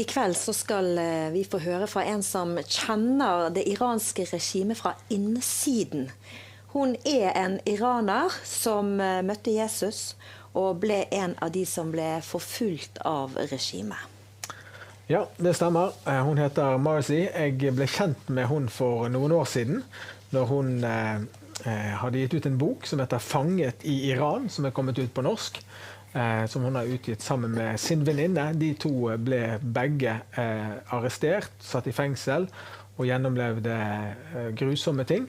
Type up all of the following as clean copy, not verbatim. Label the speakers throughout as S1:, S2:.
S1: kveld så skal vi få høre fra en som kjenner det iranske regimet fra innsiden. Hun er en iraner som møtte Jesus og ble en av de som ble forfulgt av regimet.
S2: Ja, det stemmer. Hun heter Marziyeh. Jeg ble kjent med hun for noen år siden, når hun hadde gitt ut en bok som heter «Fanget i Iran», som er kommet ut på norsk, som hun har utgitt sammen med sin venninne. De to ble begge arrestert, satt i fengsel og gjennomlevde grusomme ting.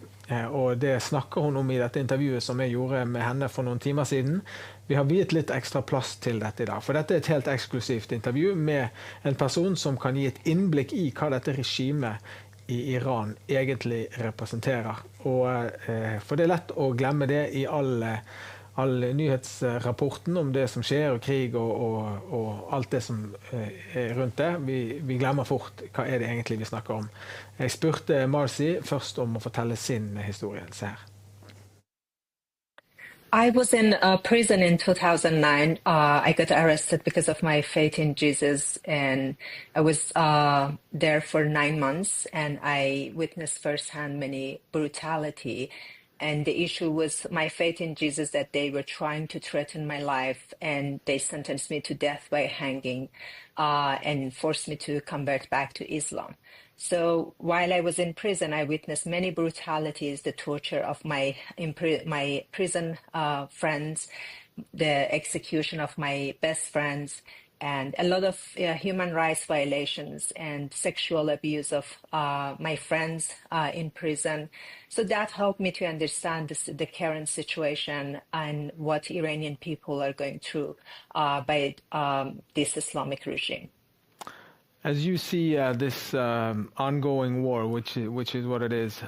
S2: Og det snakker hun om i dette intervjuet som jeg gjorde med henne for noen timer siden. Vi har viet litt ekstra plass til dette i dag, for dette er et helt eksklusivt intervju med en person som kan gi et innblikk i hva dette regimet i Iran egentlig representerer. For det er lett å glemme det i all nyhetsrapporten om det som skjer, og krig og alt det som er rundt det. Vi glemmer fort hva er det egentlig vi snakker om. Jeg spurte Marziyeh først om å fortelle sin historie. Se her.
S3: I was in prison in 2009. I got arrested because of my faith in Jesus, and I was there for 9 months, and I witnessed firsthand many brutality. And the issue was my faith in Jesus, that they were trying to threaten my life, and they sentenced me to death by hanging and forced me to convert back to Islam. So while I was in prison, I witnessed many brutalities, the torture of my prison friends, the execution of my best friends, and a lot of human rights violations and sexual abuse of my friends in prison. So that helped me to understand the current situation and what Iranian people are going through by this Islamic regime.
S2: As you see this ongoing war, which is what it is,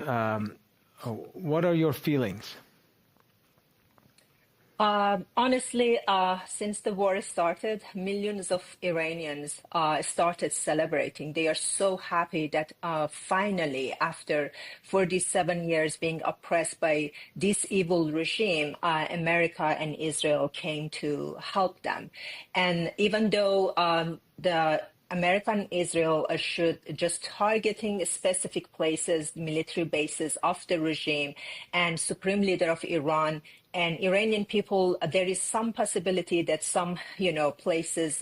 S2: what are your feelings?
S3: Honestly, since the war started, millions of Iranians started celebrating. They are so happy that finally, after 47 years being oppressed by this evil regime, America and Israel came to help them. And even though the America and Israel should just targeting specific places, military bases of the regime and supreme leader of Iran and Iranian people, there is some possibility that some, places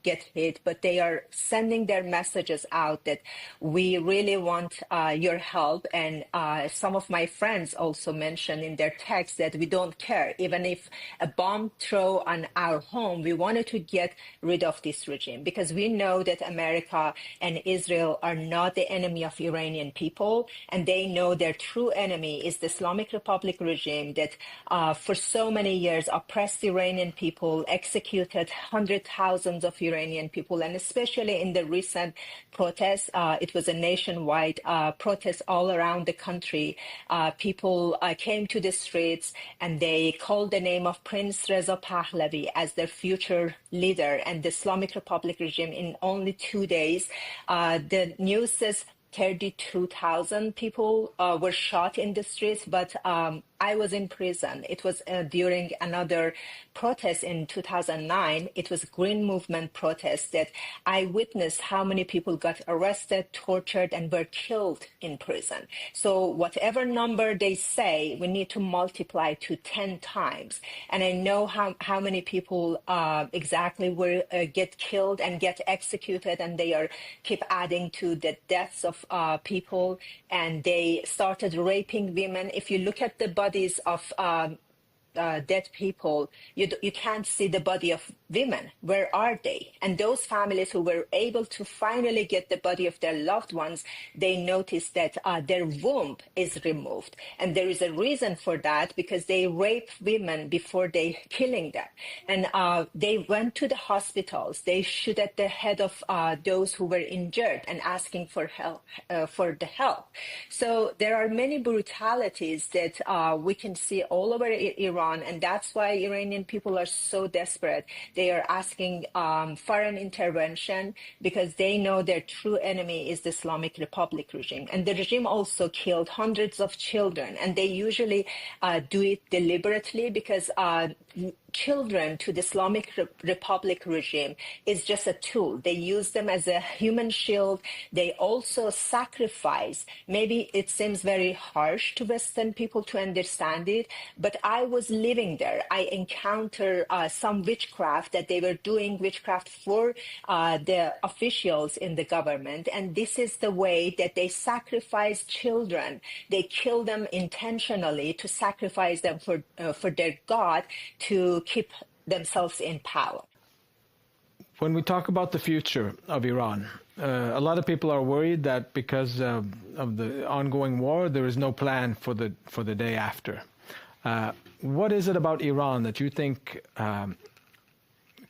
S3: get hit, but they are sending their messages out that we really want your help. And some of my friends also mentioned in their text that we don't care. Even if a bomb throw on our home, we wanted to get rid of this regime, because we know that America and Israel are not the enemy of Iranian people, and they know their true enemy is the Islamic Republic regime that for so many years oppressed Iranian people, executed hundreds of thousands of Iranian people, and especially in the recent protests, it was a nationwide protest all around the country. People came to the streets and they called the name of Prince Reza Pahlavi as their future leader and the Islamic Republic regime. In only 2 days, the news says 32,000 people were shot in the streets, but I was in prison. It was during another protest in 2009. It was a Green Movement protest that I witnessed how many people got arrested, tortured, and were killed in prison. So whatever number they say, we need to multiply to 10 times. And I know how many people exactly will get killed and get executed, and they are keep adding to the deaths of people, and they started raping women. If you look at the bodies of dead people, you can't see the body of women. Where are they? And those families who were able to finally get the body of their loved ones, they noticed that their womb is removed. And there is a reason for that, because they rape women before they killing them. And they went to the hospitals. They shoot at the head of those who were injured and asking for help, for the help. So there are many brutalities that we can see all over Iran, and that's why Iranian people are so desperate. They are asking foreign intervention because they know their true enemy is the Islamic Republic regime. And the regime also killed hundreds of children, and they usually do it deliberately because children to the Islamic Republic regime is just a tool. They use them as a human shield. They also sacrifice. Maybe it seems very harsh to Western people to understand it, but I was living there. I encountered some witchcraft that they were doing witchcraft for the officials in the government. And this is the way that they sacrifice children. They kill them intentionally to sacrifice them for their God, to keep themselves in power.
S2: When we talk about the future of Iran, a lot of people are worried that because of the ongoing war, there is no plan for the day after. What is it about Iran that you think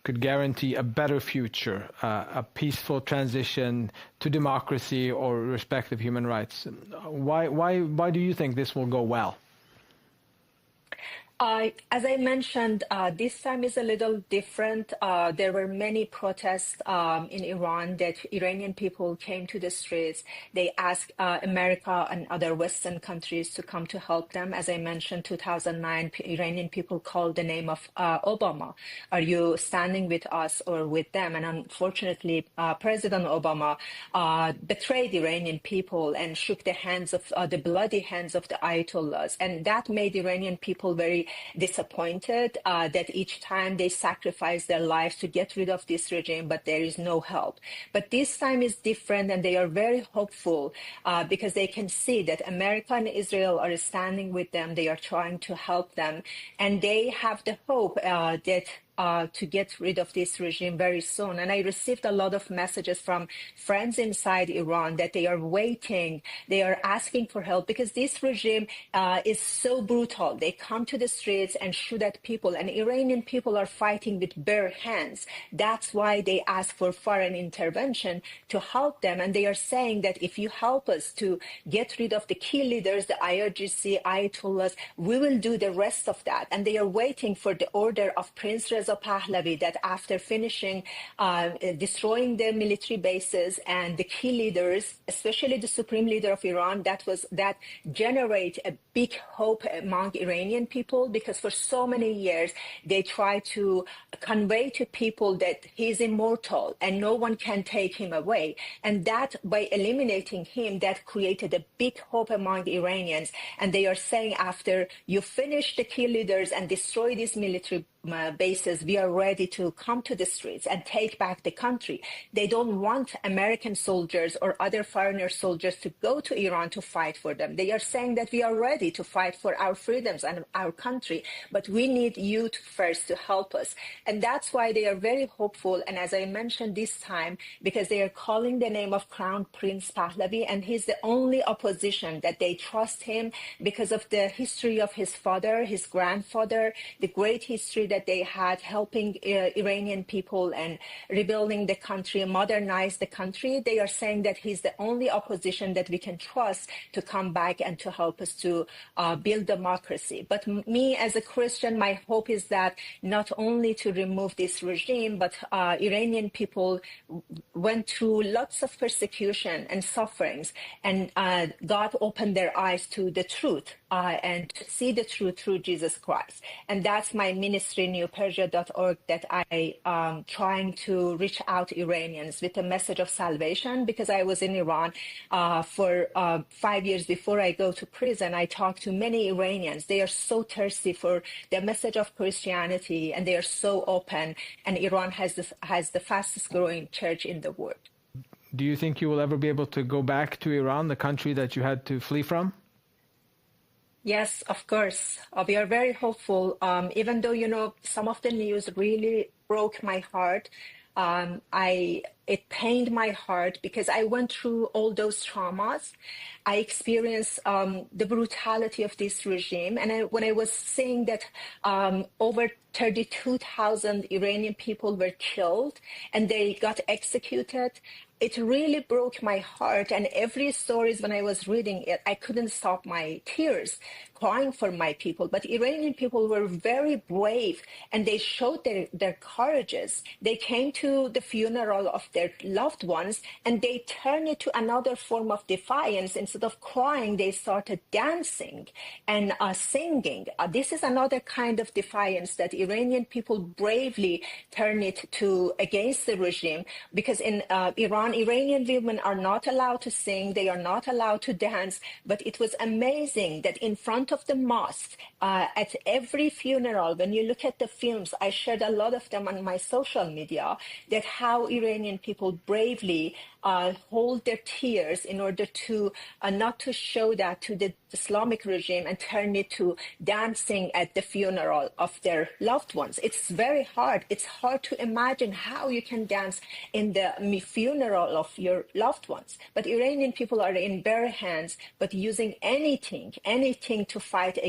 S2: could guarantee a better future, a peaceful transition to democracy or respect of human rights? Why do you think this will go well?
S3: As I mentioned, this time is a little different. There were many protests in Iran that Iranian people came to the streets. They asked America and other Western countries to come to help them. As I mentioned, 2009, Iranian people called the name of Obama. Are you standing with us or with them? And unfortunately, President Obama betrayed Iranian people and shook the hands of the bloody hands of the Ayatollahs. And that made Iranian people very disappointed that each time they sacrifice their lives to get rid of this regime, but there is no help. But this time is different, and they are very hopeful because they can see that America and Israel are standing with them. They are trying to help them, and they have the hope that to get rid of this regime very soon. And I received a lot of messages from friends inside Iran that they are waiting, they are asking for help because this regime is so brutal. They come to the streets and shoot at people, and Iranian people are fighting with bare hands. That's why they ask for foreign intervention to help them. And they are saying that if you help us to get rid of the key leaders, the IRGC, Ayatollahs, we will do the rest of that. And they are waiting for the order of Prince Reza Pahlavi that after finishing destroying the military bases and the key leaders, especially the supreme leader of Iran, that generate a big hope among Iranian people, because for so many years they try to convey to people that he is immortal and no one can take him away. And that by eliminating him, that created a big hope among Iranians. And they are saying after you finish the key leaders and destroy these military bases, we are ready to come to the streets and take back the country. They don't want American soldiers or other foreigner soldiers to go to Iran to fight for them. They are saying that we are ready to fight for our freedoms and our country, but we need you first to help us. And that's why they are very hopeful. And as I mentioned this time, because they are calling the name of Crown Prince Pahlavi, and he's the only opposition that they trust him because of the history of his father, his grandfather, the great history that they had helping Iranian people and rebuilding the country, modernize the country. They are saying that he's the only opposition that we can trust to come back and to help us to build democracy. But me as a Christian, my hope is that not only to remove this regime, but Iranian people went through lots of persecution and sufferings, and God opened their eyes to the truth and to see the truth through Jesus Christ. And that's my ministry, newpersia.org, that I trying to reach out Iranians with a message of salvation, because I was in Iran for 5 years before I go to prison. I talked to many Iranians. They are so thirsty for the message of Christianity, and they are so open. And Iran has the fastest growing church in the world.
S2: Do you think you will ever be able to go back to Iran, the country that you had to flee from?
S3: Yes, of course. We are very hopeful. Even though, some of the news really broke my heart. It pained my heart because I went through all those traumas. I experienced the brutality of this regime. And when I was seeing that over 32,000 Iranian people were killed and they got executed, it really broke my heart. And every stories when I was reading it, I couldn't stop my tears, crying for my people. But Iranian people were very brave, and they showed their courages. They came to the funeral of their loved ones, and they turned it to another form of defiance. Instead of crying, they started dancing and singing. This is another kind of defiance that Iranian people bravely turn it to against the regime, because in Iran, Iranian women are not allowed to sing, they are not allowed to dance. But it was amazing that in front of the mosque, at every funeral, when you look at the films, I shared a lot of them on my social media, that how Iranian people bravely hold their tears in order to not to show that to the Islamic regime, and turn it to dancing at the funeral of their loved ones. It's very hard. It's hard to imagine how you can dance in the funeral of your loved ones. But Iranian people are in bare hands, but using anything to fight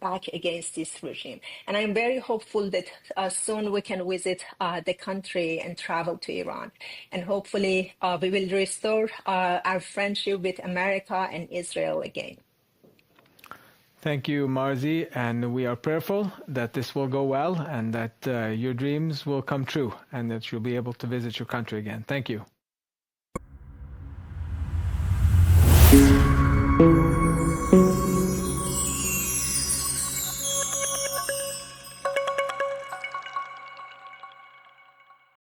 S3: back against this regime. And I'm very hopeful that soon we can visit the country and travel to Iran. And hopefully we will restore our friendship with America and Israel again.
S2: Thank you, Marziyeh, and we are prayerful that this will go well and that your dreams will come true and that you'll be able to visit your country again. Thank you.